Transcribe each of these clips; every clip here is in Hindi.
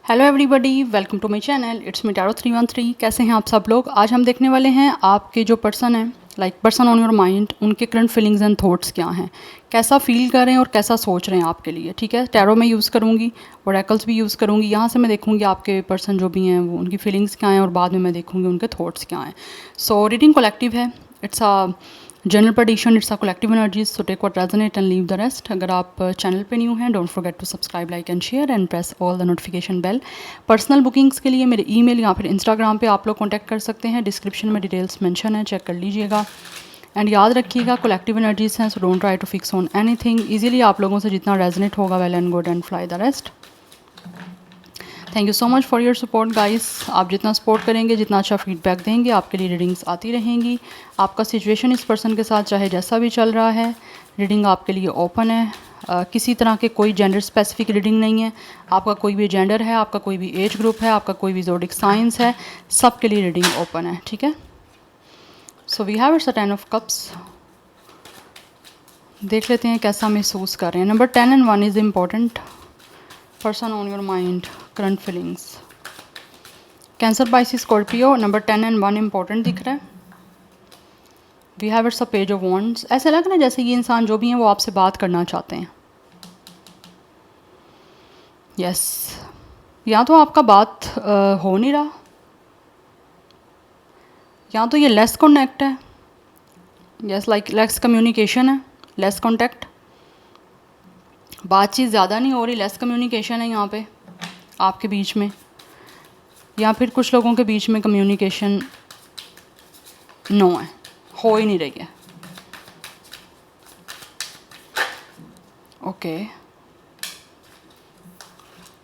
Hello everybody, welcome to my channel. It's me tarot 313। कैसे हैं आप सब लोग। आज हम देखने वाले हैं आपके जो पर्सन हैं, like person on your mind, उनके करंट फीलिंग्स एंड थॉट्स क्या हैं, कैसा फील कर रहे हैं और कैसा सोच रहे हैं आपके लिए। ठीक है, टैरो में यूज़ करूँगी, ओरेकल्स भी यूज़ करूँगी। यहाँ से मैं देखूँगी आपके पर्सन जो भी हैं वो उनकी फीलिंग्स क्या हैं और बाद में मैं देखूँगी उनके थॉट्स क्या हैं। सो रीडिंग कलेक्टिव है, it's a general prediction, it's a collective energies, so take what resonate and leave the rest. अगर आप चैनल पे न्यू हैं, don't forget to subscribe, like and share and press all the notification bell. Personal bookings के लिए मेरे ईमेल या फिर इंस्टाग्राम पे आप लोग कांटेक्ट कर सकते हैं। डिस्क्रिप्शन में डिटेल्स मेंशन है, चेक कर लीजिएगा। एंड याद रखिएगा कलेक्टिव एनर्जीज हैं, so don't try to fix on anything. Easily आप लोगों से जितना रेजोनेट होगा, well and good, and fly the rest. Thank you so much for your support guys. आप जितना सपोर्ट करेंगे, जितना अच्छा फीडबैक देंगे, आपके लिए रीडिंग्स आती रहेंगी। आपका सिचुएशन इस पर्सन के साथ चाहे जैसा भी चल रहा है, रीडिंग आपके लिए ओपन है। किसी तरह के कोई जेंडर स्पेसिफिक रीडिंग नहीं है। आपका कोई भी जेंडर है, आपका कोई भी एज ग्रुप है, आपका कोई भी ज़ोडिक साइंस है, सब के लिए रीडिंग ओपन है। ठीक है, so we have it's a 10 of cups. देख लेते हैं कैसा महसूस कर रहे हैं। Number 10 and 1 is important. Person on your mind, current feelings, Cancer, Pisces, Scorpio. Number 10 and 1 important दिख रहा है। We have it's a page of wands. ऐसा लग रहा है जैसे ये इंसान जो भी हैं वो आपसे बात करना चाहते हैं। यस, या तो आपका बात हो नहीं रहा, या तो ये लेस कॉन्टेक्ट है। यस, लाइक लेस कम्युनिकेशन है, लेस कॉन्टेक्ट, बातचीत ज़्यादा नहीं हो रही, लेस कम्युनिकेशन है यहाँ पे आपके बीच में, या फिर कुछ लोगों के बीच में कम्युनिकेशन नो है, हो ही नहीं रही है। Okay,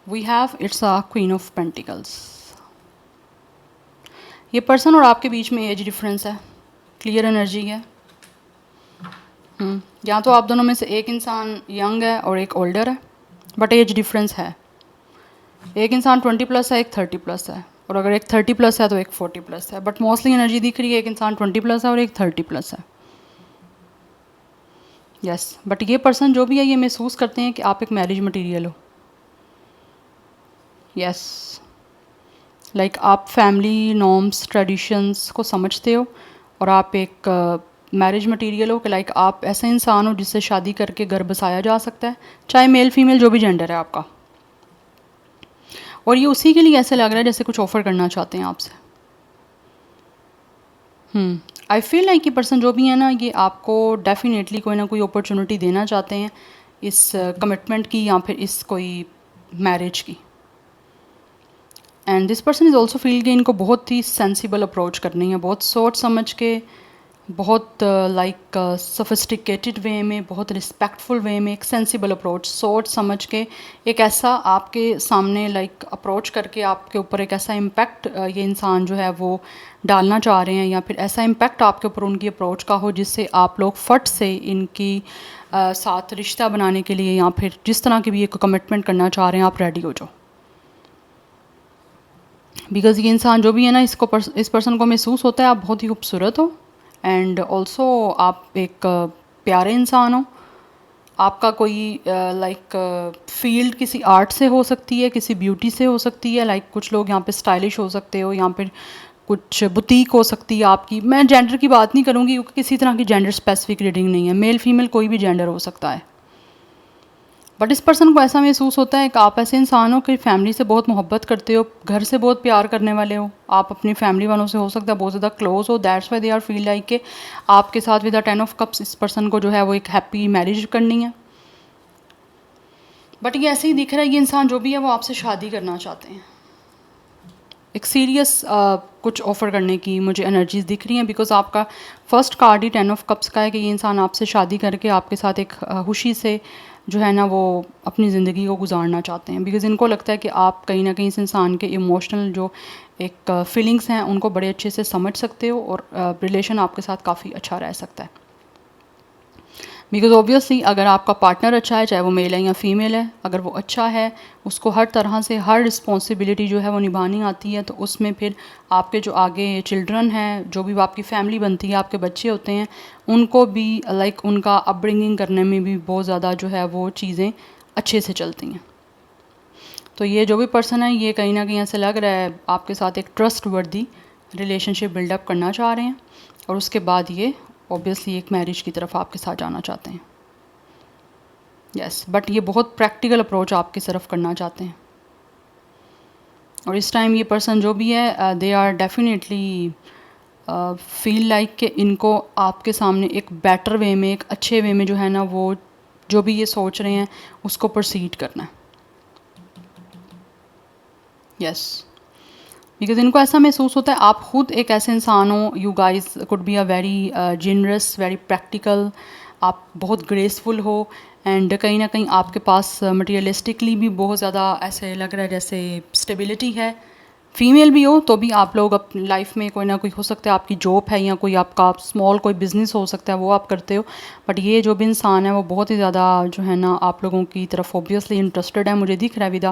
we have it's a queen of pentacles. ये पर्सन और आपके बीच में एज डिफरेंस है, क्लियर एनर्जी है। या तो आप दोनों में से एक इंसान यंग है और एक ओल्डर है, बट एज डिफरेंस है। एक इंसान 20 प्लस है, एक 30 प्लस है, और अगर एक 30 प्लस है तो एक 40 प्लस है। बट मोस्टली एनर्जी दिख रही है एक इंसान 20 प्लस है और एक 30 प्लस है। यस, बट ये पर्सन जो भी है ये महसूस करते हैं कि आप एक मैरिज मटीरियल हो। यस, लाइक आप फैमिली नॉर्म्स ट्रेडिशंस को समझते हो और आप एक मैरिज मटीरियल हो कि लाइक आप ऐसा इंसान हो जिससे शादी करके घर बसाया जा सकता है, चाहे मेल फीमेल जो भी जेंडर है आपका। और ये उसी के लिए ऐसे लग रहा है जैसे कुछ ऑफ़र करना चाहते हैं आपसे। आई फील लाइक ये पर्सन जो भी है ना, ये आपको डेफिनेटली कोई ना कोई अपॉर्चुनिटी देना चाहते हैं इस कमिटमेंट की या फिर इस कोई मैरिज की। And this person is also feel कि इनको बहुत ही सेंसिबल अप्रोच करनी है, बहुत सोच समझ के, बहुत लाइक सोफिस्टिकेटेड वे में, बहुत रिस्पेक्टफुल वे में, एक सेंसिबल अप्रोच, सोच समझ के एक ऐसा आपके सामने लाइक अप्रोच करके आपके ऊपर एक ऐसा इम्पैक्ट ये इंसान जो है वो डालना चाह रहे हैं, या फिर ऐसा इम्पैक्ट आपके ऊपर उनकी अप्रोच का हो जिससे आप लोग फट से इनकी साथ रिश्ता बनाने के लिए या फिर जिस तरह की भी एक कमिटमेंट करना चाह रहे हैं आप रेडी हो जाओ। बिकॉज़ ये इंसान जो भी है ना, इस पर्सन को महसूस होता है आप बहुत ही खूबसूरत हो, एंड ऑल्सो आप एक प्यारे इंसान हो। आपका कोई लाइक फील्ड किसी आर्ट से हो सकती है, किसी ब्यूटी से हो सकती है, लाइक कुछ लोग यहाँ पे स्टाइलिश हो सकते हो, या फिर कुछ बुटीक हो सकती है आपकी। मैं जेंडर की बात नहीं करूँगी क्योंकि किसी तरह की जेंडर स्पेसिफिक रीडिंग नहीं है, मेल फीमेल कोई भी जेंडर हो सकता है। बट इस पर्सन को ऐसा महसूस होता है कि आप ऐसे इंसान हो कि फैमिली से बहुत मोहब्बत करते हो, घर से बहुत प्यार करने वाले हो, आप अपनी फैमिली वालों से हो सकता है बहुत ज़्यादा क्लोज हो। That's why they are feel like के आपके साथ विद द 10 ऑफ कप्स इस पर्सन को जो है वो एक हैप्पी मैरिज करनी है। बट ये ऐसे ही दिख रहा है ये इंसान जो भी है वो आपसे शादी करना चाहते हैं। एक सीरियस कुछ ऑफ़र करने की मुझे एनर्जीज दिख रही हैं, बिकॉज आपका first card he 10 of cups का है कि ये इंसान आपसे शादी करके आपके साथ एक खुशी से जो है ना वो अपनी ज़िंदगी को गुजारना चाहते हैं। बिकॉज़ इनको लगता है कि आप कहीं ना कहीं इस इंसान के इमोशनल जो एक फीलिंग्स हैं उनको बड़े अच्छे से समझ सकते हो, और रिलेशन आपके साथ काफ़ी अच्छा रह सकता है। बिकॉज़ ऑब्वियसली अगर आपका पार्टनर अच्छा है, चाहे वो मेल है या फीमेल है, अगर वो अच्छा है, उसको हर तरह से हर रिस्पॉन्सिबिलिटी जो है वो निभानी आती है, तो उसमें फिर आपके जो आगे चिल्ड्रन हैं, जो भी आपकी फैमिली बनती है, आपके बच्चे होते हैं, उनको भी लाइक उनका अपब्रिंगिंग करने में भी बहुत ज़्यादा जो है वो चीज़ें अच्छे से चलती हैं। तो ये जो भी पर्सन है ये कहीं ना कहीं ऐसे लग रहा है आपके साथ एक ट्रस्ट वर्दी रिलेशनशिप बिल्डअप करना चाह रहे हैं, और उसके बाद ये ऑब्वियसली एक मैरिज की तरफ आपके साथ जाना चाहते हैं। यस, बट ये बहुत प्रैक्टिकल अप्रोच आपकी तरफ करना चाहते हैं। और इस टाइम ये पर्सन जो भी है they are definitely feel like कि इनको आपके सामने एक बेटर वे में, एक अच्छे वे में जो है ना, वो जो भी ये सोच रहे हैं उसको प्रोसीड करना है। यस, बिकॉज इनको ऐसा महसूस होता है आप खुद एक ऐसे इंसान हो, you guys could be a very generous, very practical, आप बहुत ग्रेसफुल हो, एंड कहीं ना कहीं आपके पास मटेरियलिस्टिकली भी बहुत ज़्यादा ऐसे लग रहा है जैसे स्टेबिलिटी है। फीमेल भी हो तो भी आप लोग अपनी लाइफ में कोई ना कोई हो सकता है, आपकी जॉब है या कोई आपका स्मॉल कोई बिज़नेस हो सकता है वो आप करते हो, बट ये जो भी इंसान है वो बहुत ही ज़्यादा जो है ना आप लोगों की तरफ ऑब्वियसली इंटरेस्टेड है। मुझे दिख रहा है विद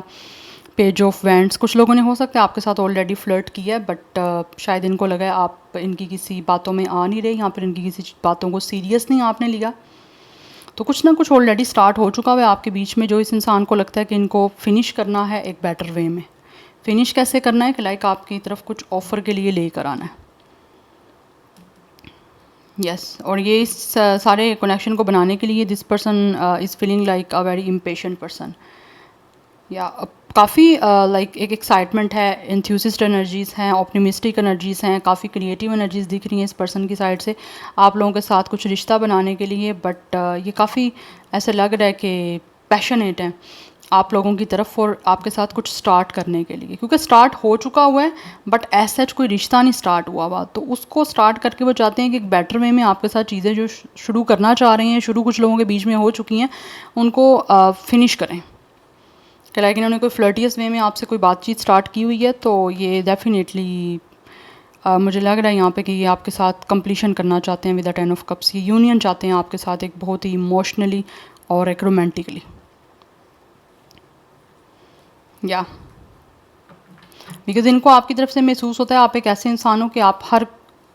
पेज ऑफ वैंड्स। कुछ लोगों ने हो सकता है आपके साथ ऑलरेडी फ्लर्ट किया है, बट शायद इनको लगा है आप इनकी किसी बातों में आ नहीं रहे, या फिर इनकी किसी बातों को सीरियस नहीं आपने लिया। तो कुछ ना कुछ ऑलरेडी स्टार्ट हो चुका है आपके बीच में, जो इस इंसान को लगता है कि इनको फिनिश करना है एक बेटर वे में। फिनिश कैसे करना है कि लाइक आपकी तरफ कुछ ऑफ़र के लिए लेकर आना है। यस, और ये इस सारे कनेक्शन को बनाने के लिए this person is feeling like a very impatient person, या काफ़ी लाइक एक एक्साइटमेंट है, एंथ्यूसिस्ट एनर्जीज़ हैं, ऑप्टिमिस्टिक एनर्जीज़ हैं, काफ़ी क्रिएटिव एनर्जीज़ दिख रही हैं इस पर्सन की साइड से आप लोगों के साथ कुछ रिश्ता बनाने के लिए। बट ये काफ़ी ऐसे लग रहा है कि पैशनेट हैं आप लोगों की तरफ और आपके साथ कुछ स्टार्ट करने के लिए, क्योंकि स्टार्ट हो चुका हुआ है बट एज सच कोई रिश्ता नहीं स्टार्ट हुआ हुआ, तो उसको स्टार्ट करके वो चाहते हैं कि एक बेटर वे में आपके साथ चीज़ें जो शुरू करना चाह रहे हैं, शुरू कुछ लोगों के बीच में हो चुकी हैं, उनको फिनिश करें। कि लाइक इन्होंने कोई फ्लर्टियस वे में आपसे कोई बातचीत स्टार्ट की हुई है, तो ये डेफिनेटली मुझे लग रहा है यहाँ पे कि ये आपके साथ कंप्लीशन करना चाहते हैं विद द 10 ऑफ कप्स। ये यूनियन चाहते हैं आपके साथ एक बहुत ही इमोशनली और एक रोमांटिकली। या बिकॉज इनको आपकी तरफ से महसूस होता है आप एक ऐसे इंसान हो कि आप हर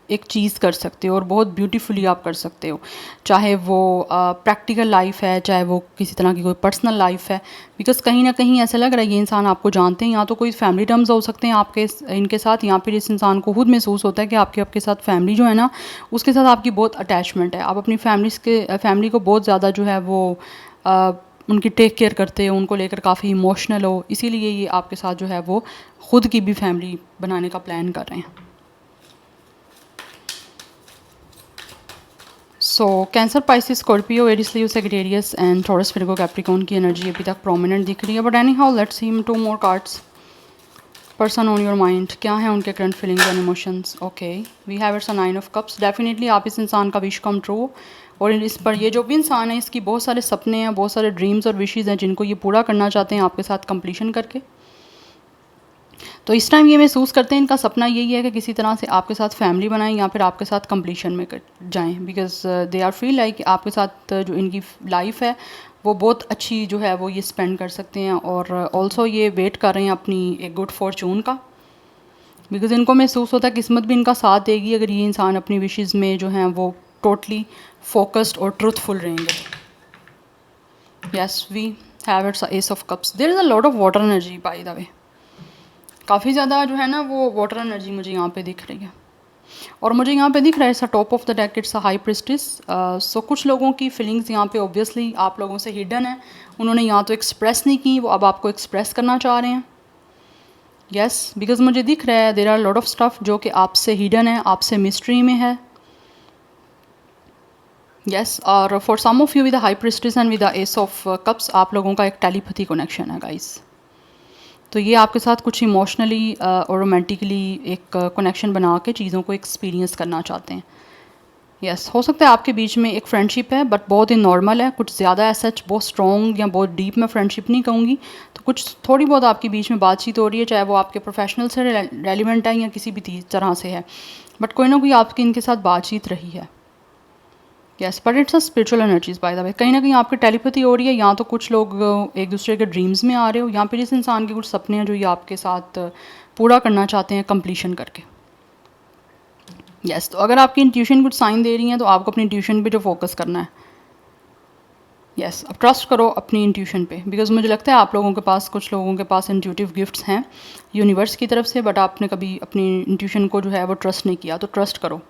एक चीज़ कर सकते हो और बहुत ब्यूटीफुली आप कर सकते हो, चाहे वो प्रैक्टिकल लाइफ है, चाहे वो किसी तरह की कोई पर्सनल लाइफ है। बिकॉज कहीं ना कहीं ऐसा लग रहा है ये इंसान आपको जानते हैं, या तो कोई फैमिली टर्म्स हो सकते हैं आपके इनके साथ, या फिर इस इंसान को खुद महसूस होता है कि आपके साथ फैमिली जो है ना उसके साथ आपकी बहुत अटैचमेंट है, आप अपनी फैमिली को बहुत ज़्यादा जो है वो उनकी टेक केयर करते हो, उनको लेकर काफ़ी इमोशनल हो, इसीलिए ये आपके साथ जो है वो ख़ुद की भी फैमिली बनाने का प्लान कर रहे हैं। So cancer, Pisces, scorpio, aries, leo, sagittarius and taurus, virgo, capricorn की एनर्जी अभी तक प्रोमिनेंट दिख रही है, but anyhow let's see 2 more cards. Person on your mind, क्या है उनके current feelings and emotions. Okay, we have it's a 9 of cups. Definitely आप इस इंसान का विश कम ट्रू, और इस पर ये जो भी इंसान है इसकी बहुत सारे सपने हैं, बहुत सारे ड्रीम्स और विशेज़ हैं जिनको ये पूरा करना चाहते हैं आपके साथ कंप्लीशन करके। तो इस टाइम ये महसूस करते हैं इनका सपना यही है कि किसी तरह से आपके साथ फैमिली बनाएं या फिर आपके साथ कंप्लीशन में जाएं, because they are feel like आपके साथ जो इनकी लाइफ है वो बहुत अच्छी जो है वो ये स्पेंड कर सकते हैं, और ऑल्सो ये वेट कर रहे हैं अपनी एक गुड फॉर्चून का, बिकॉज इनको महसूस होता है किस्मत भी इनका साथ देगी अगर ये इंसान अपनी विशेज़ में जो हैं वो टोटली फोकस्ड और ट्रूथफुल रहेंगे। Yes, we have it's ace of cups. There is a lot of water energy by the way, काफ़ी ज़्यादा जो है ना वो वाटर एनर्जी मुझे यहाँ पे दिख रही है, और मुझे यहाँ पे दिख रहा है it's a top of the deck, it's a high priestess. So कुछ लोगों की फीलिंग्स यहाँ पे ऑब्वियसली आप लोगों से हिडन है, उन्होंने यहाँ तो एक्सप्रेस नहीं की, वो अब आपको एक्सप्रेस करना चाह रहे हैं। यस, बिकॉज मुझे दिख रहा है there are lot of stuff जो कि आपसे हिडन है, आपसे मिस्ट्री में है। यस, और for some of you with the high priestess and with the ace of cups आप लोगों का एक टेलीपैथी कनेक्शन है गाइस। तो ये आपके साथ कुछ इमोशनली और रोमांटिकली एक कनेक्शन बना के चीज़ों को एक्सपीरियंस करना चाहते हैं। यस, हो सकता है आपके बीच में एक फ्रेंडशिप है बट बहुत ही नॉर्मल है, कुछ ज़्यादा ऐसा बहुत स्ट्रॉन्ग या बहुत डीप में फ्रेंडशिप नहीं कहूँगी, तो कुछ थोड़ी बहुत आपके बीच में बातचीत हो रही है, चाहे वो आपके प्रोफेशनल से रेलिवेंट है या किसी भी तरह से है, बट कोई ना कोई आपकी इनके साथ बातचीत रही है। Yes, but it's a spiritual energies bye the वे, कहीं ना कहीं आपकी टेलीपैथी हो रही है, या तो कुछ लोग एक दूसरे के ड्रीम्स में आ रहे हो, या फिर इस इंसान के कुछ सपने हैं जो ये आपके साथ पूरा करना चाहते हैं कंप्लीशन करके। यस, तो अगर आपकी इंट्यूशन कुछ साइन दे रही है तो आपको अपनी इंट्यूशन पे जो फोकस करना है। यस अब ट्रस्ट करो अपनी इंट्यूशन पे, बिकॉज मुझे लगता है आप लोगों के पास, कुछ लोगों के पास इंट्यूटिव गिफ्ट्स हैं यूनिवर्स की तरफ से, बट आपने कभी अपनी इंट्यूशन को जो है वो ट्रस्ट नहीं किया, तो ट्रस्ट करो।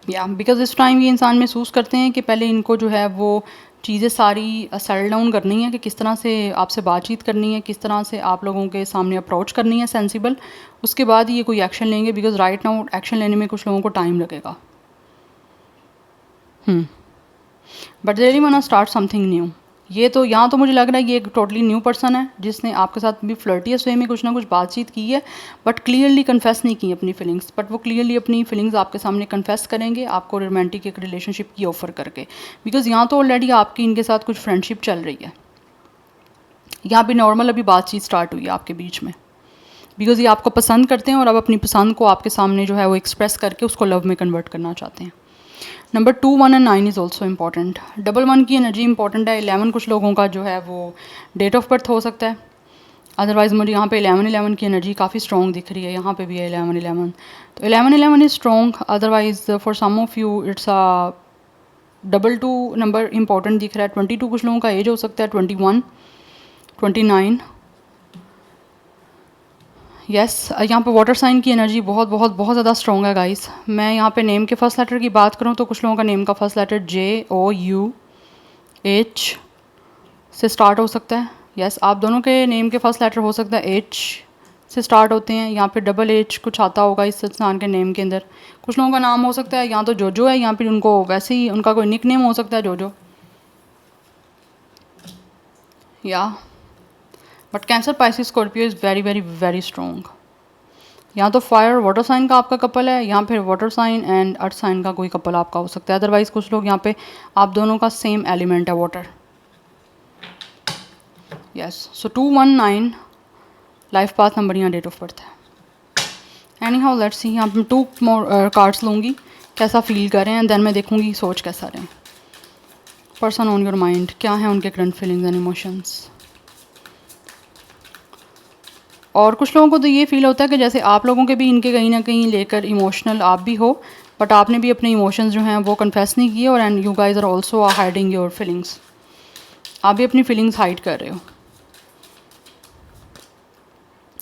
या बिकॉज इस टाइम ये इंसान महसूस करते हैं कि पहले इनको जो है वो चीज़ें सारी सेटल डाउन करनी है कि किस तरह से आपसे बातचीत करनी है, किस तरह से आप लोगों के सामने अप्रोच करनी है सेंसिबल, उसके बाद ये कोई एक्शन लेंगे, बिकॉज राइट नाउ एक्शन लेने में कुछ लोगों को टाइम लगेगा। But they really want start something new. ये तो यहाँ तो मुझे लग रहा है ये एक टोटली न्यू पर्सन है जिसने आपके साथ भी फ्लर्टियस वे में कुछ ना कुछ बातचीत की है, बट क्लियरली कन्फेस नहीं की अपनी फीलिंग्स, बट वो क्लियरली अपनी फीलिंग्स आपके सामने कन्फेस करेंगे आपको रोमांटिक एक रिलेशनशिप की ऑफर करके, बिकॉज यहाँ तो ऑलरेडी आपकी इनके साथ कुछ फ्रेंडशिप चल रही है, यहाँ भी नॉर्मल अभी बातचीत स्टार्ट हुई है आपके बीच में, बिकॉज ये आपको पसंद करते हैं और अब अपनी पसंद को आपके सामने जो है वो एक्सप्रेस करके उसको लव में कन्वर्ट करना चाहते हैं। Number 2, 1 and 9 is also important. Double 1 की एनर्जी इंपॉर्टेंट है। 11 कुछ लोगों का जो है वो डेट ऑफ बर्थ हो सकता है, अदरवाइज़ मुझे यहाँ पे 11 की एनर्जी काफ़ी स्ट्रॉन्ग दिख रही है, यहाँ पे भी है 11, तो 11 is strong. Otherwise for some of you it's a 22 number important दिख रहा है। 22 कुछ लोगों का एज हो सकता है, 21, 29। यस यहाँ पे वाटर साइन की एनर्जी बहुत बहुत बहुत ज़्यादा स्ट्रॉन्ग है गाइस। मैं यहाँ पे नेम के फर्स्ट लेटर की बात करूँ तो कुछ लोगों का नेम का फर्स्ट लेटर JOUH से स्टार्ट हो सकता है। यस आप दोनों के नेम के फर्स्ट लेटर हो सकता है H से स्टार्ट होते हैं। यहाँ पे डबल H कुछ आता होगा इस इंसान के नेम के अंदर। कुछ लोगों का नाम हो सकता है यहाँ तो जोजो है, यहाँ पे उनको वैसे ही उनका कोई निक नेम हो सकता है जोजो, या but cancer Pisces Scorpio is very very very strong. यहाँ तो फायर वाटर साइन का आपका कपल है, यहाँ फिर water sign and earth sign का कोई कपल आपका हो सकता है। अदरवाइज कुछ लोग यहाँ पे आप दोनों का सेम एलिमेंट है water. Yes so 2, 1, 9 life path number यहाँ डेट ऑफ बर्थ है। एनी हाउ लेट्स सी, यहाँ पे 2 मोर कार्ड्स लूँगी कैसा फील कर रहे हैं, देन मैं देखूँगी सोच कैसा रहे। पर्सन ऑन योर माइंड, क्या है उनके करंट फीलिंग्स एंड इमोशंस। और कुछ लोगों को तो ये फील होता है कि जैसे आप लोगों के भी इनके कहीं ना कहीं लेकर इमोशनल आप भी हो, बट आपने भी अपने इमोशंस जो हैं वो कन्फेस नहीं किए, और and you guys are also hiding your feelings, आप भी अपनी फीलिंग्स हाइड कर रहे हो।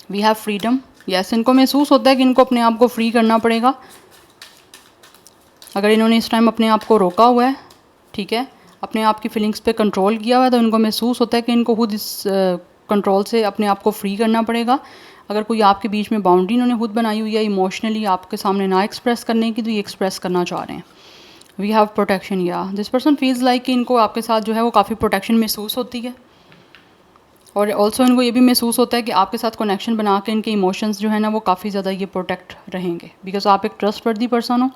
We have freedom. यस इनको महसूस होता है कि इनको अपने आप को फ्री करना पड़ेगा। अगर इन्होंने इस टाइम अपने आप को रोका हुआ है, ठीक है, अपने आप की फीलिंग्स पे कंट्रोल किया हुआ है, तो इनको महसूस होता है कि इनको खुद इस कंट्रोल से अपने आप को फ्री करना पड़ेगा। अगर कोई आपके बीच में बाउंड्री इन्होंने खुद बनाई हुई है इमोशनली आपके सामने ना एक्सप्रेस करने की, तो ये एक्सप्रेस करना चाह रहे हैं। We have protection. या दिस पर्सन फील्स लाइक कि इनको आपके साथ जो है वो काफ़ी प्रोटेक्शन महसूस होती है, और ऑल्सो इनको ये भी महसूस होता है कि आपके साथ कनेक्शन बना के इनके इमोशंस जो है ना वो काफ़ी ज़्यादा ये प्रोटेक्ट रहेंगे, बिकॉज आप एक ट्रस्टवर्दी पर्सन हो।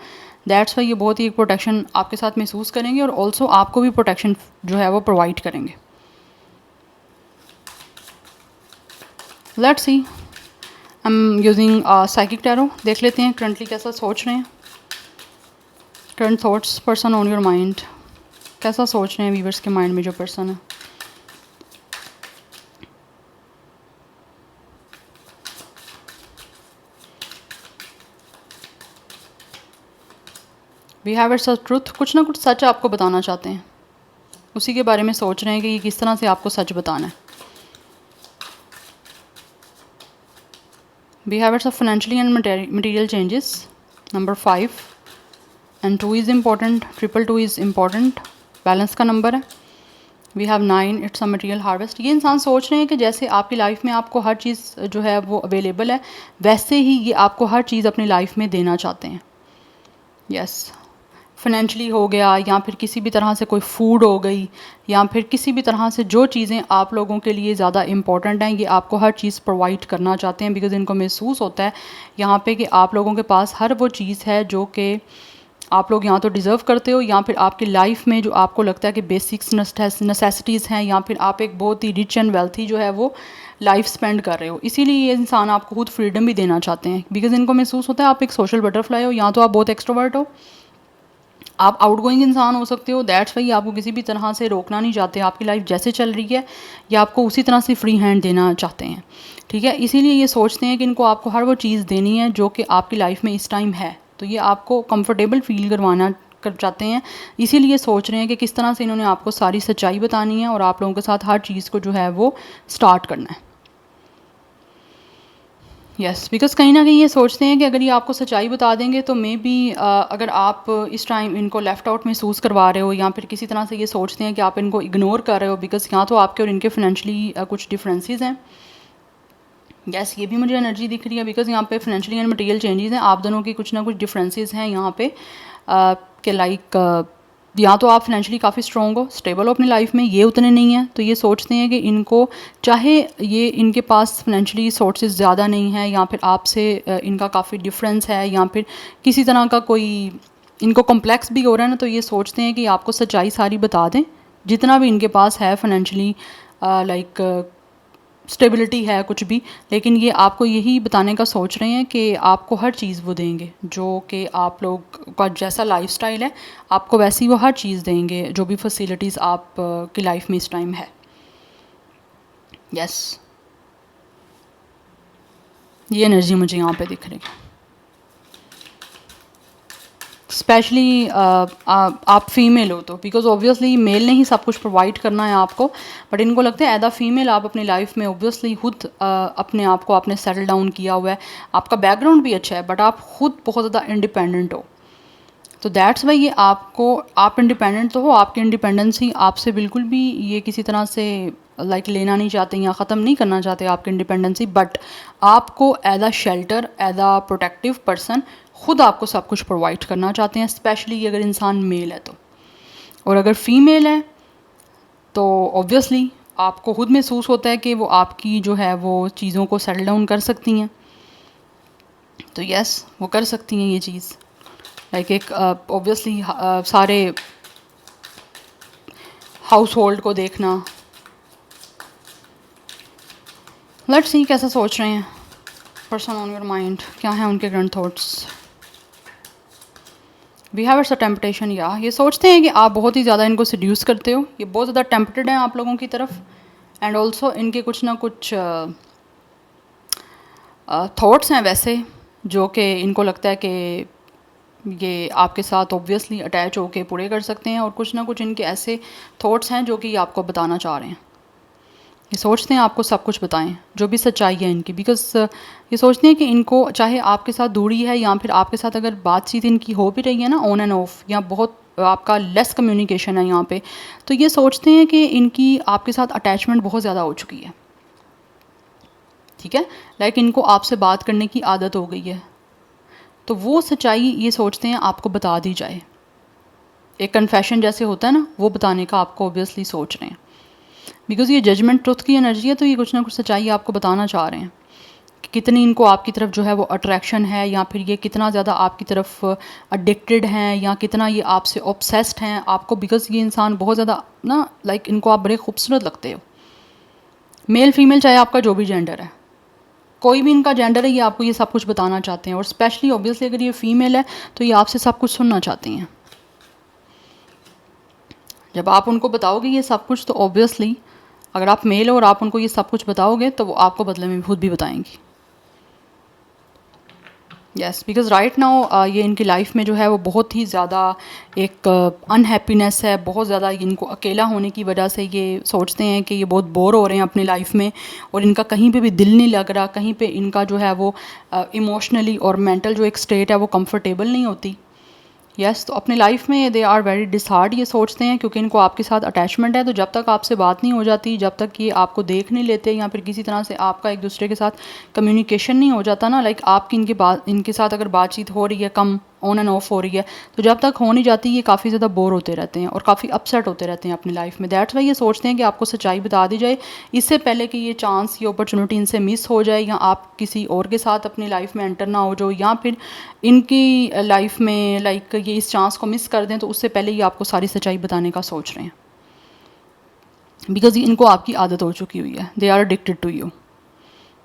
दैट्स वाई ये बहुत ही एक प्रोटेक्शन आपके साथ महसूस करेंगे, और ऑल्सो आपको भी प्रोटेक्शन जो है वो प्रोवाइड करेंगे। Let's see, I am using psychic tarot. देख लेते हैं करंटली कैसा सोच रहे हैं, current thoughts person on your mind, कैसा सोच रहे हैं व्यूअर्स के माइंड में जो पर्सन है। We have it's a truth, कुछ ना कुछ सच आपको बताना चाहते हैं, उसी के बारे में सोच रहे हैं कि ये किस तरह से आपको सच बताना है। We have it's a financially and material changes, number 5 and 2 is important, 222 is important, balance का नंबर है। We have 9, it's a material harvest. ये इंसान सोच रहे हैं कि जैसे आपकी लाइफ में आपको हर चीज़ जो है वो अवेलेबल है, वैसे ही ये आपको हर चीज़ अपनी लाइफ में देना चाहते हैं। यस फाइनेंशली हो गया, या फिर किसी भी तरह से कोई फूड हो गई, या फिर किसी भी तरह से जो चीज़ें आप लोगों के लिए ज़्यादा इंपॉर्टेंट हैं, ये आपको हर चीज़ प्रोवाइड करना चाहते हैं, बिकॉज इनको महसूस होता है यहाँ पे कि आप लोगों के पास हर वो चीज़ है जो कि आप लोग यहाँ तो डिज़र्व करते हो, या फिर आपकी लाइफ में जो आपको लगता है कि बेसिक्स नेसेसिटीज़ हैं, या फिर आप एक बहुत ही रिच एंड वेल्थी जो है वो लाइफ स्पेंड कर रहे हो। इसीलिए ये इंसान आपको खुद फ्रीडम भी देना चाहते हैं, बिकॉज इनको महसूस होता है आप एक सोशल बटरफ्लाई हो, या तो आप बहुत एक्सट्रोवर्ट हो, आप आउटगोइंग इंसान हो सकते हो। दैट्स वाई आपको किसी भी तरह से रोकना नहीं चाहते, आपकी लाइफ जैसे चल रही है या आपको उसी तरह से फ्री हैंड देना चाहते हैं, ठीक है। इसीलिए ये सोचते हैं कि इनको आपको हर वो चीज़ देनी है जो कि आपकी लाइफ में इस टाइम है, तो ये आपको कंफर्टेबल फील करवाना कर चाहते हैं, इसीलिए सोच रहे हैं कि किस तरह से इन्होंने आपको सारी सच्चाई बतानी है और आप लोगों के साथ हर चीज़ को जो है वो स्टार्ट करना है। यस, बिकॉज़ कहीं ना कहीं ये सोचते हैं कि अगर ये आपको सच्चाई बता देंगे तो मे बी अगर आप इस टाइम इनको लेफ़्ट आउट महसूस करवा रहे हो या फिर किसी तरह से ये सोचते हैं कि आप इनको इग्नोर कर रहे हो, बिकॉज़ यहाँ तो आपके और इनके फाइनेंशियली कुछ डिफरेंसेस हैं। यस, ये भी मुझे एनर्जी दिख रही है, बिकॉज़ यहाँ पे फाइनेंशियली एंड मटेरियल चेंजेस हैं, आप दोनों की कुछ ना कुछ डिफरेंसेस हैं यहाँ पे कि लाइक या तो आप फाइनेंशियली काफ़ी स्ट्रॉन्ग हो, स्टेबल हो अपनी लाइफ में, ये उतने नहीं हैं, तो ये सोचते हैं कि इनको चाहे ये इनके पास फाइनेंशियली सोर्सेज ज़्यादा नहीं है या फिर आपसे इनका काफ़ी डिफरेंस है या फिर किसी तरह का कोई इनको कॉम्प्लेक्स भी हो रहा है ना, तो ये सोचते हैं कि आपको सच्चाई सारी बता दें जितना भी इनके पास है फाइनेंशियली लाइक स्टेबिलिटी है कुछ भी, लेकिन ये आपको यही बताने का सोच रहे हैं कि आपको हर चीज़ वो देंगे जो कि आप लोग का जैसा लाइफस्टाइल है आपको वैसी वो हर चीज़ देंगे, जो भी फैसिलिटीज़ आप की लाइफ में इस टाइम है। यस, ये एनर्जी मुझे यहाँ पे दिख रही है। स्पेशली आप फीमेल हो तो, बिकॉज ऑब्वियसली मेल ने ही सब कुछ प्रोवाइड करना है आपको, बट इनको लगता है एज अ फीमेल आप अपनी लाइफ में ऑब्वियसली खुद अपने आप को आपने सेटल डाउन किया हुआ है, आपका बैकग्राउंड भी अच्छा है, बट आप खुद बहुत ज़्यादा इंडिपेंडेंट हो, तो दैट्स वाई ये आपको, आप इंडिपेंडेंट तो हो, आपकी इंडिपेंडेंस ही आपसे बिल्कुल भी ये किसी तरह से लाइक लेना नहीं चाहते या ख़त्म नहीं करना चाहते आपकी इंडिपेंडेंसी, बट आपको as a shelter, as a protective person खुद आपको सब कुछ प्रोवाइड करना चाहते हैं, स्पेशली अगर इंसान मेल है तो। और अगर फीमेल है तो ऑब्वियसली आपको खुद महसूस होता है कि वो आपकी जो है वो चीज़ों को सेटल डाउन कर सकती हैं, तो यस वो कर सकती हैं ये चीज़, लाइक एक ऑब्वियसली सारे हाउस होल्ड को देखना। लेट्स सी कैसा सोच रहे हैं पर्सन ऑन योर माइंड, क्या है उनके current thoughts. We have it's a temptation, या ये सोचते हैं कि आप बहुत ही ज़्यादा इनको सिड्यूस करते हो, ये बहुत ज़्यादा टेम्पटेड हैं आप लोगों की तरफ, एंड ऑल्सो इनके कुछ ना कुछ थॉट्स हैं वैसे जो कि इनको लगता है कि ये आपके साथ ऑब्वियसली अटैच होके पूरे कर सकते हैं, और कुछ ना कुछ इनके ऐसे थॉट्स हैं जो कि ये आपको बताना चाह रहे हैं, ये सोचते हैं आपको सब कुछ बताएं जो भी सच्चाई है इनकी, बिकॉज ये सोचते हैं कि इनको चाहे आपके साथ दूरी है या फिर आपके साथ अगर बातचीत इनकी हो भी रही है ना ऑन एंड ऑफ, या बहुत आपका लेस कम्युनिकेशन है यहाँ पे, तो ये सोचते हैं कि इनकी आपके साथ अटैचमेंट बहुत ज़्यादा हो चुकी है, ठीक है, लाइक इनको आपसे बात करने की आदत हो गई है, तो वो सच्चाई ये सोचते हैं आपको बता दी जाए, एक कन्फेशन जैसे होता है ना, वो बताने का आपको ऑब्वियसली सोच रहे हैं, बिकॉज़ ये जजमेंट ट्रुथ की एनर्जी है, तो ये कुछ ना कुछ सच्चाई आपको बताना चाह रहे हैं कि कितनी इनको आपकी तरफ जो है वो अट्रैक्शन है, या फिर ये कितना ज़्यादा आपकी तरफ अडिक्टेड हैं, या कितना ये आपसे ऑब्सेस्ड हैं आपको, बिकॉज़ ये इंसान बहुत ज़्यादा ना लाइक इनको आप बड़े खूबसूरत लगते हो, मेल फीमेल चाहे आपका जो भी जेंडर है, कोई भी इनका जेंडर है, ये आपको ये सब कुछ बताना चाहते हैं, और स्पेशली ऑब्वियसली अगर ये फीमेल है तो ये आपसे सब कुछ सुनना चाहती हैं। जब आप उनको बताओगे ये सब कुछ, तो ऑब्वियसली अगर आप मेल हो और आप उनको ये सब कुछ बताओगे तो वो आपको बदले में खुद भी बताएंगी। यस, बिकॉज़ राइट नाउ ये इनकी लाइफ में जो है वो बहुत ही ज़्यादा एक अनहैप्पीनेस है, बहुत ज़्यादा इनको अकेला होने की वजह से ये सोचते हैं कि ये बहुत बोर हो रहे हैं अपनी लाइफ में, और इनका कहीं पे भी दिल नहीं लग रहा, कहीं पे इनका जो है वो इमोशनली और मेंटल जो एक स्टेट है वो कंफर्टेबल नहीं होती। यस, तो अपनी लाइफ में दे आर वेरी डिसहार्ड, ये सोचते हैं, क्योंकि इनको आपके साथ अटैचमेंट है, तो जब तक आपसे बात नहीं हो जाती, जब तक ये आपको देख नहीं लेते या फिर किसी तरह से आपका एक दूसरे के साथ कम्युनिकेशन नहीं हो जाता ना, लाइक आपकी इनके साथ अगर बातचीत हो रही है कम ऑन एंड ऑफ हो रही है, तो जब तक हो नहीं जाती ये काफ़ी ज़्यादा बोर होते रहते हैं और काफ़ी अपसेट होते रहते हैं अपनी लाइफ में। दैट्स वाई ये सोचते हैं कि आपको सच्चाई बता दी जाए, इससे पहले कि ये चांस, ये अपॉर्चुनिटी इनसे मिस हो जाए, या आप किसी और के साथ अपनी लाइफ में एंटर ना हो जाओ, या फिर इनकी लाइफ में लाइक ये इस चांस को मिस कर दें, तो उससे पहले ये आपको सारी सच्चाई बताने का सोच रहे हैं, बिकॉज इनको आपकी आदत हो चुकी हुई है, they are addicted to you.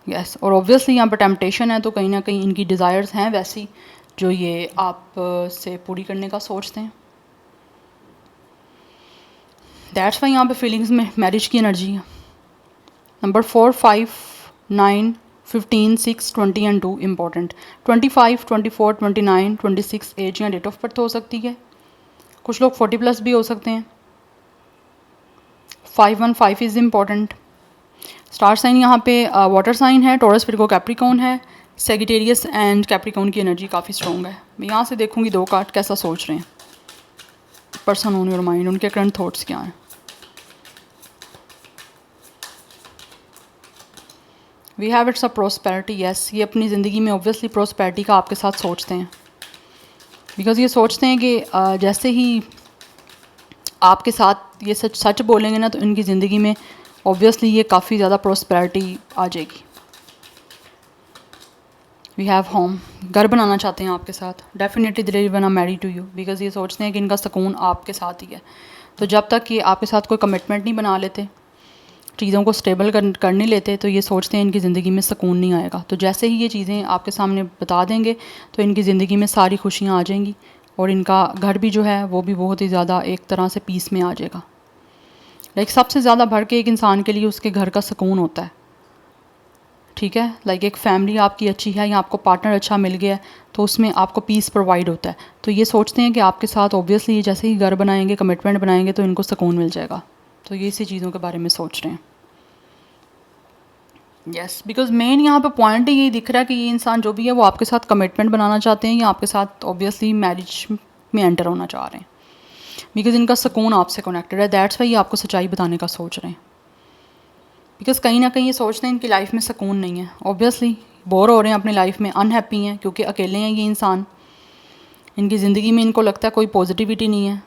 Yes, और ऑब्वियसली यहाँ पर टेम्पटेशन है, तो कहीं ना कहीं इनकी डिज़ायर्स हैं वैसी जो ये आप से पूरी करने का सोचते हैं। दैट्स वाई यहाँ पे फीलिंग्स में मैरिज की एनर्जी है। Number 4, 5, 9, 15, 6, 20 and 2 important. 25, 24, 29, 26 एज या डेट ऑफ बर्थ हो सकती है। कुछ लोग 40+ भी हो सकते हैं। 515 इज़ इम्पॉर्टेंट। स्टार साइन यहाँ पे वाटर साइन है, टॉरस, विर्गो, कैप्रिकॉर्न है। सेजिटेरियस एंड कैप्रिकॉर्न की एनर्जी काफ़ी स्ट्रॉन्ग है। मैं यहाँ से देखूँगी 2 कार्ड कैसा सोच रहे हैं पर्सन ऑन योर माइंड, उनके करंट थॉट्स क्या हैं। We have it's a prosperity. Yes, ये अपनी ज़िंदगी में ऑब्वियसली प्रोस्पेरिटी का आपके साथ सोचते हैं, बिकॉज़ ये सोचते हैं कि जैसे ही आपके साथ ये सच सच बोलेंगे ना, तो इनकी ज़िंदगी में ऑब्वियसली ये काफ़ी ज़्यादा प्रोस्पेरिटी आ जाएगी। वी हैव होम, घर बनाना चाहते हैं आपके साथ। Definitely they one are marry to you, because ये सोचते हैं कि इनका सुकून आपके साथ ही है। तो जब तक ये आपके साथ कोई कमिटमेंट नहीं बना लेते, चीज़ों को स्टेबल कर नहीं लेते, तो ये सोचते हैं इनकी ज़िंदगी में सुकून नहीं आएगा। तो जैसे ही ये चीज़ें आपके सामने बता देंगे, तो इनकी ज़िंदगी में सारी खुशियाँ आ जाएंगी, और इनका घर भी जो है वो भी बहुत ही ज़्यादा एक तरह से पीस में आ जाएगा। लाइक सबसे ज़्यादा बढ़ के एक इंसान के लिए उसके घर का सुकून होता है, ठीक है। लाइक एक फैमिली आपकी अच्छी है या आपको पार्टनर अच्छा मिल गया है, तो उसमें आपको पीस प्रोवाइड होता है। तो ये सोचते हैं कि आपके साथ ऑब्वियसली जैसे ही घर बनाएंगे, कमिटमेंट बनाएंगे, तो इनको सुकून मिल जाएगा। तो ये इसी चीज़ों के बारे में सोच रहे हैं। यस, बिकॉज मेन यहाँ पे पॉइंट यही दिख रहा है कि ये इंसान जो भी है वो आपके साथ कमिटमेंट बनाना चाहते हैं या आपके साथ ऑब्वियसली मैरिज में एंटर होना चाह रहे हैं, बिकॉज इनका सुकून आपसे कनेक्टेड है। दैट्स वाई ये आपको सच्चाई बताने का सोच रहे हैं, बिकॉज कहीं ना कहीं ये सोचते हैं इनकी लाइफ में सुकून नहीं है। ऑब्वियसली बोर हो रहे हैं अपनी लाइफ में, अनहैप्पी हैं क्योंकि अकेले हैं ये इंसान। इनकी ज़िंदगी में इनको लगता है कोई पॉजिटिविटी नहीं है,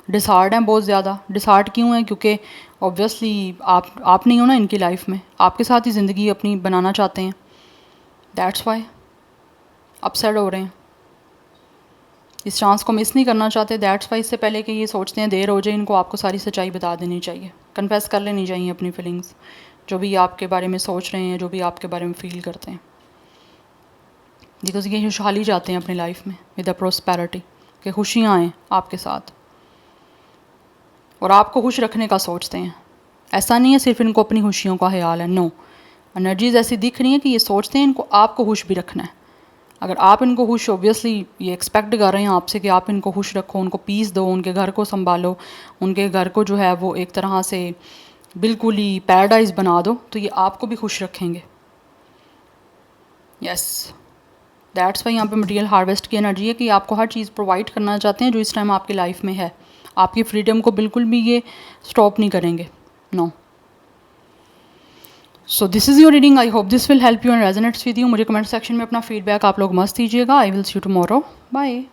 डिसहार्ड हैं बहुत ज़्यादा। डिसहार्ड क्यों है? क्योंकि ऑब्वियसली आप नहीं हो ना इनकी लाइफ में, आपके साथ ही ज़िंदगी अपनी बनाना चाहते हैं। दैट्स वाई अपसेट हो रहे हैं, इस चांस को मिस नहीं करना चाहते। दैट्स वाई इससे पहले कि ये सोचते हैं देर हो जाए, इनको आपको सारी सच्चाई बता देनी चाहिए, कन्फेस कर लेनी चाहिए अपनी फीलिंग्स, जो भी आपके बारे में सोच रहे हैं, जो भी आपके बारे में फ़ील करते हैं। बिकॉज ये खुशहाली चाहते हैं अपनी लाइफ में विद अ प्रोस्पेरिटी, कि खुशियाँ आएँ आपके साथ और आपको खुश रखने का सोचते हैं। ऐसा नहीं है सिर्फ इनको अपनी खुशियों का ख्याल है, नो। एनर्जीज ऐसी दिख रही हैं कि ये सोचते हैं इनको आपको खुश भी रखना है। अगर आप इनको खुश, ऑब्वियसली ये एक्सपेक्ट कर रहे हैं आपसे कि आप इनको खुश रखो, उनको पीस दो, उनके घर को संभालो, उनके घर को जो है वो एक तरह से बिल्कुल ही पैराडाइज बना दो, तो ये आपको भी खुश रखेंगे। यस, दैट्स वाई यहाँ पे मटेरियल हार्वेस्ट की एनर्जी है कि आपको हर चीज़ प्रोवाइड करना चाहते हैं जो इस टाइम आपकी लाइफ में है। आपकी फ्रीडम को बिल्कुल भी ये स्टॉप नहीं करेंगे, no. So this is your reading. I hope this will help you and resonates with you. मुझे कमेंट सेक्शन में अपना फीडबैक आप लोग मस्त दीजिएगा। I will see you tomorrow. Bye.